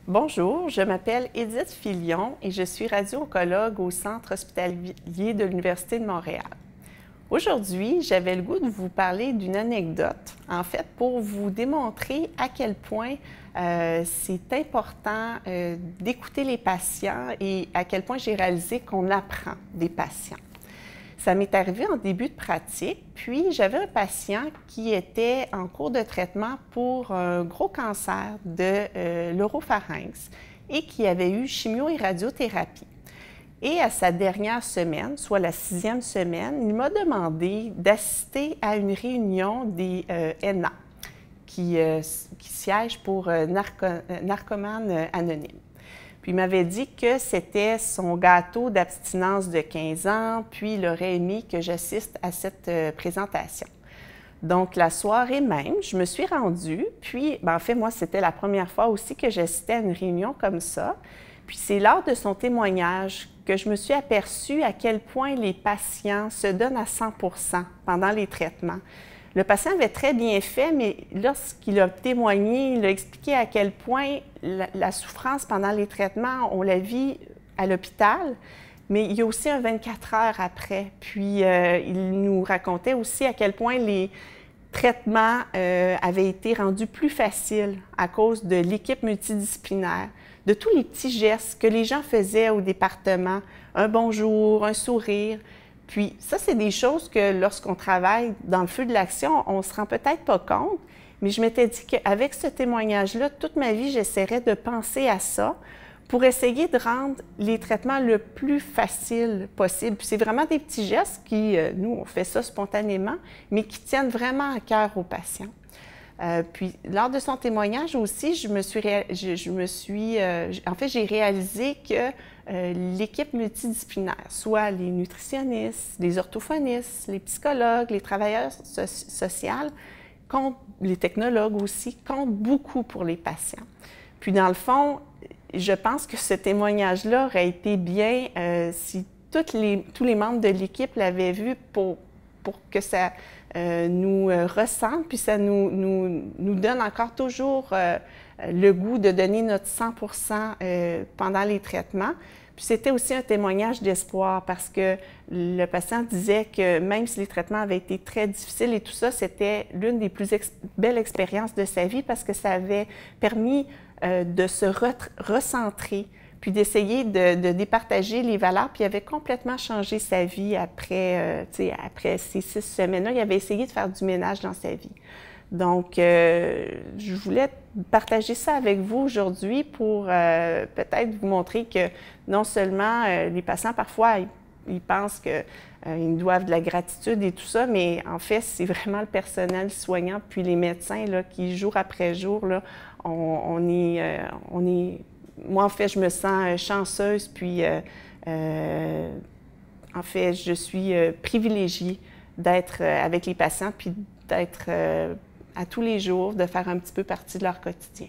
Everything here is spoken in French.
Bonjour, je m'appelle Édith Filion et je suis radio-oncologue au Centre hospitalier de l'Université de Montréal. Aujourd'hui, j'avais le goût de vous parler d'une anecdote, en fait, pour vous démontrer à quel point c'est important d'écouter les patients et à quel point j'ai réalisé qu'on apprend des patients. Ça m'est arrivé en début de pratique, puis j'avais un patient qui était en cours de traitement pour un gros cancer de l'oropharynx et qui avait eu chimio et radiothérapie. Et à sa dernière semaine, soit la 6e semaine, il m'a demandé d'assister à une réunion des NA, qui siègent pour narcomanes anonymes. Puis il m'avait dit que c'était son gâteau d'abstinence de 15 ans, puis il aurait aimé que j'assiste à cette présentation. Donc, la soirée même, je me suis rendue, puis, en fait, moi, c'était la première fois aussi que j'assistais à une réunion comme ça. Puis c'est lors de son témoignage que je me suis aperçue à quel point les patients se donnent à 100% pendant les traitements. Le patient avait très bien fait, mais lorsqu'il a témoigné, il a expliqué à quel point la souffrance pendant les traitements, on la vit à l'hôpital, mais il y a aussi un 24 heures après. Puis il nous racontait aussi à quel point les traitements avaient été rendus plus faciles à cause de l'équipe multidisciplinaire, de tous les petits gestes que les gens faisaient au département, un bonjour, un sourire. Puis ça, c'est des choses que lorsqu'on travaille dans le feu de l'action, on ne se rend peut-être pas compte, mais je m'étais dit qu'avec ce témoignage-là, toute ma vie, j'essaierais de penser à ça pour essayer de rendre les traitements le plus facile possible. Puis c'est vraiment des petits gestes qui, nous, on fait ça spontanément, mais qui tiennent vraiment à cœur aux patients. Puis, lors de son témoignage aussi, en fait, j'ai réalisé que l'équipe multidisciplinaire, soit les nutritionnistes, les orthophonistes, les psychologues, les travailleurs sociaux, les technologues aussi, comptent beaucoup pour les patients. Puis, dans le fond, je pense que ce témoignage-là aurait été bien si tous les membres de l'équipe l'avaient vu pour que ça nous ressemble, puis ça nous donne encore toujours le goût de donner notre 100% pendant les traitements. Puis c'était aussi un témoignage d'espoir parce que le patient disait que même si les traitements avaient été très difficiles et tout ça, c'était l'une des plus belles expériences de sa vie parce que ça avait permis de se recentrer, puis d'essayer de départager les valeurs, puis il avait complètement changé sa vie après ces 6 semaines-là. Il avait essayé de faire du ménage dans sa vie. Donc, je voulais partager ça avec vous aujourd'hui pour peut-être vous montrer que non seulement les patients, parfois, ils pensent qu'ils doivent de la gratitude et tout ça, mais en fait, c'est vraiment le personnel soignant, puis les médecins là, qui, jour après jour, là, moi, en fait, je me sens chanceuse, puis en fait, je suis privilégiée d'être avec les patients, puis d'être à tous les jours, de faire un petit peu partie de leur quotidien.